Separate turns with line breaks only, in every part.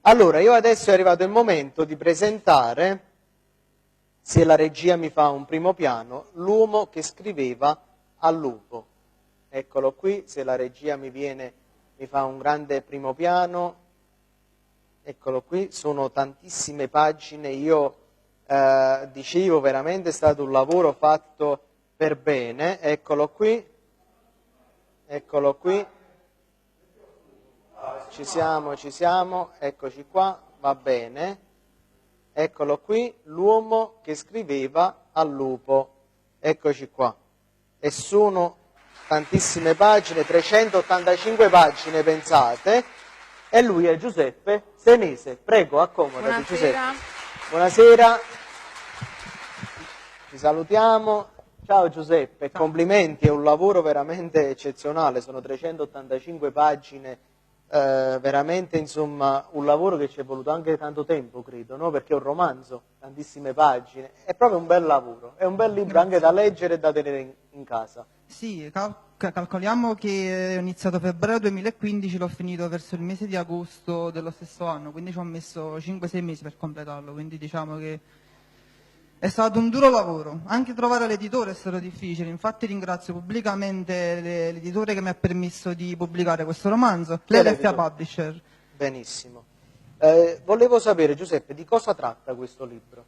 Allora, io adesso è arrivato il momento di presentare, se la regia mi fa un primo piano, l'uomo che scriveva al lupo. Eccolo qui, se la regia mi fa un grande primo piano, eccolo qui, sono tantissime pagine, io dicevo veramente è stato un lavoro fatto per bene, eccolo qui, ci siamo, eccoci qua, va bene, eccolo qui, l'uomo che scriveva al lupo, eccoci qua, e sono tantissime pagine, 385 pagine, pensate, e lui è Giuseppe Senese. Prego, accomodati.
Buonasera.
Giuseppe. Buonasera, ci salutiamo. Ciao Giuseppe, complimenti, è un lavoro veramente eccezionale, sono 385 pagine, veramente insomma un lavoro che ci è voluto anche tanto tempo, credo, no? Perché è un romanzo, tantissime pagine, è proprio un bel lavoro, è un bel libro anche da leggere e da tenere in casa.
Sì, calcoliamo che ho iniziato febbraio 2015, l'ho finito verso il mese di agosto dello stesso anno, quindi ci ho messo 5-6 mesi per completarlo, quindi diciamo che è stato un duro lavoro. Anche trovare l'editore è stato difficile, infatti ringrazio pubblicamente l'editore che mi ha permesso di pubblicare questo romanzo, l'LFA Publisher.
Benissimo. Volevo sapere, Giuseppe, di cosa tratta questo libro?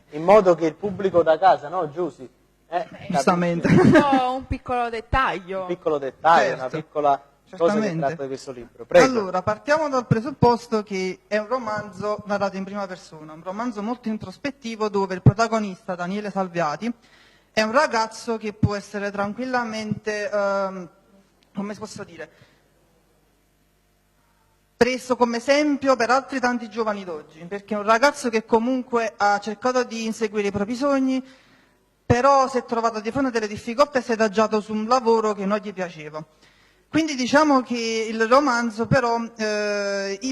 In modo che il pubblico da casa, no Giusy?
Giustamente.
Un piccolo dettaglio.
Un piccolo dettaglio,
Certo,
una piccola cosa che tratta di questo libro. Prego.
Allora, partiamo dal presupposto che è un romanzo narrato in prima persona, un romanzo molto introspettivo dove il protagonista, Daniele Salviati, è un ragazzo che può essere tranquillamente, come si posso dire, preso come esempio per altri tanti giovani d'oggi, perché è un ragazzo che comunque ha cercato di inseguire i propri sogni, però si è trovato di fronte a delle difficoltà e si è adagiato su un lavoro che non gli piaceva. Quindi diciamo che il romanzo però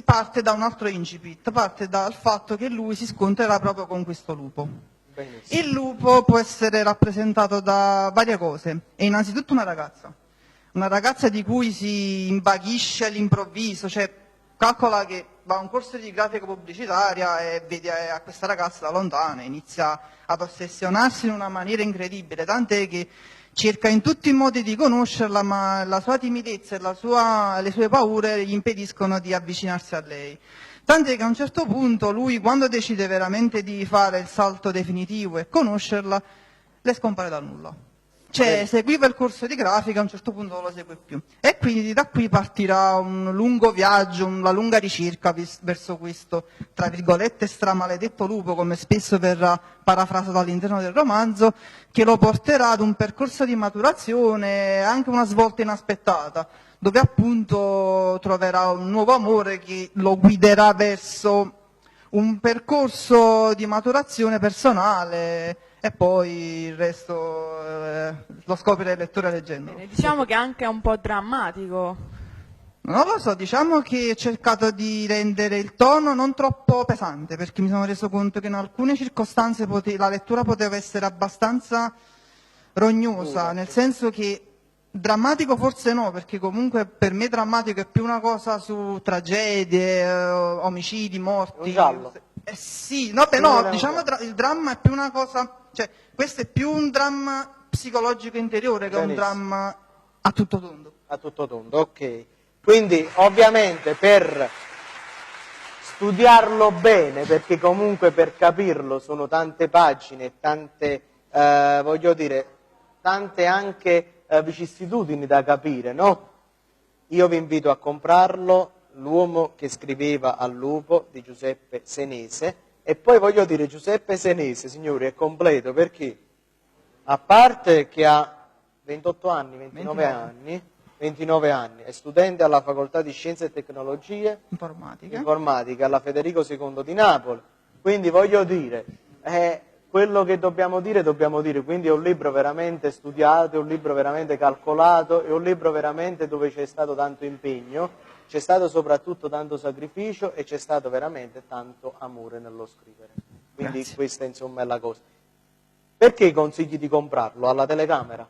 parte da un altro incipit, parte dal fatto che lui si scontrerà proprio con questo lupo.
Benissimo.
Il lupo può essere rappresentato da varie cose, è innanzitutto una ragazza di cui si invaghisce all'improvviso, cioè calcola che va a un corso di grafica pubblicitaria e vede a questa ragazza da lontano e inizia ad ossessionarsi in una maniera incredibile, tant'è che cerca in tutti i modi di conoscerla, ma la sua timidezza e le sue paure gli impediscono di avvicinarsi a lei. Tant'è che a un certo punto lui, quando decide veramente di fare il salto definitivo e conoscerla, le scompare dal nulla. Cioè, seguiva il corso di grafica, a un certo punto non lo segue più. E quindi da qui partirà un lungo viaggio, una lunga ricerca verso questo, tra virgolette, stramaledetto lupo, come spesso verrà parafrasato all'interno del romanzo, che lo porterà ad un percorso di maturazione, anche una svolta inaspettata, dove appunto troverà un nuovo amore che lo guiderà verso un percorso di maturazione personale e poi il resto lo scopre il lettore leggendo.
Bene, diciamo che anche è un po' drammatico.
Non lo so, diciamo che ho cercato di rendere il tono non troppo pesante, perché mi sono reso conto che in alcune circostanze la lettura poteva essere abbastanza rognosa, nel senso che drammatico forse no, perché comunque per me drammatico è più una cosa su tragedie, omicidi, morti.
Un giallo.
Sì, no, beh, no, diciamo il dramma è più una cosa, cioè questo è più un dramma psicologico interiore che un dramma a tutto tondo.
A tutto tondo, ok. Quindi ovviamente per studiarlo bene, perché comunque per capirlo sono tante pagine, tante, voglio dire, tante anche vicissitudini da capire, no? Io vi invito a comprarlo, L'uomo che scriveva al lupo di Giuseppe Senese, e poi voglio dire Giuseppe Senese, signori, è completo perché a parte che ha 28 anni, 29 anni, è studente alla Facoltà di Scienze e Tecnologie Informatica alla Federico II di Napoli, quindi voglio dire, quello che dobbiamo dire, quindi è un libro veramente studiato, è un libro veramente calcolato, è un libro veramente dove c'è stato tanto impegno, c'è stato soprattutto tanto sacrificio e c'è stato veramente tanto amore nello scrivere. Quindi questa insomma è la cosa. Perché consigli di comprarlo? Alla telecamera?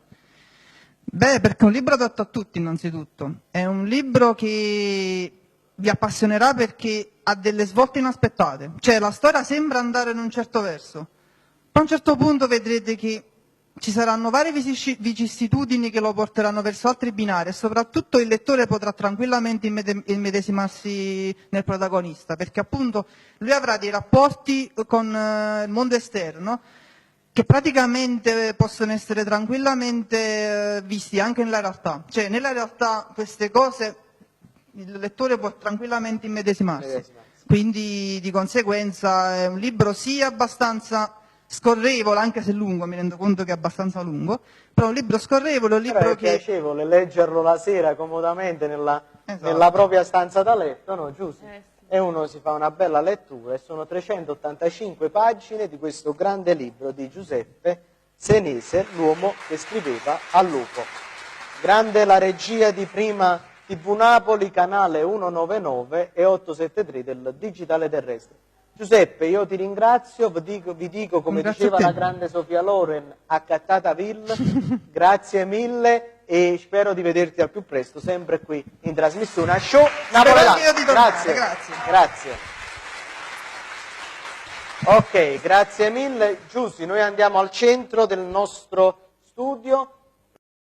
Beh, perché è un libro adatto a tutti innanzitutto, è un libro che vi appassionerà perché ha delle svolte inaspettate. Cioè la storia sembra andare in un certo verso, poi a un certo punto vedrete che ci saranno varie vicissitudini che lo porteranno verso altri binari e soprattutto il lettore potrà tranquillamente immedesimarsi nel protagonista, perché appunto lui avrà dei rapporti con il mondo esterno che praticamente possono essere tranquillamente visti anche nella realtà. Cioè nella realtà queste cose il lettore può tranquillamente immedesimarsi. Quindi di conseguenza è un libro sì abbastanza scorrevole, anche se lungo, mi rendo conto che è abbastanza lungo, però un libro scorrevole, un
Però
libro
è
che...
piacevole leggerlo la sera comodamente
Esatto.
nella propria stanza da letto, no Giusy?
Sì.
E uno si fa una bella lettura e sono 385 pagine di questo grande libro di Giuseppe Senese, l'uomo che scriveva al lupo. Grande la regia di Prima TV Napoli, canale 199 e 873 del digitale terrestre. Giuseppe, io ti ringrazio, vi dico come
Grazie a
diceva
te.
la grande Sofia Loren, accattata Ville, grazie mille e spero di vederti al più presto, sempre qui in trasmissione a Show Napoletano.
anche io di tornare,
Grazie.
grazie.
Grazie. Ok, grazie mille. Giussi, noi andiamo al centro del nostro studio.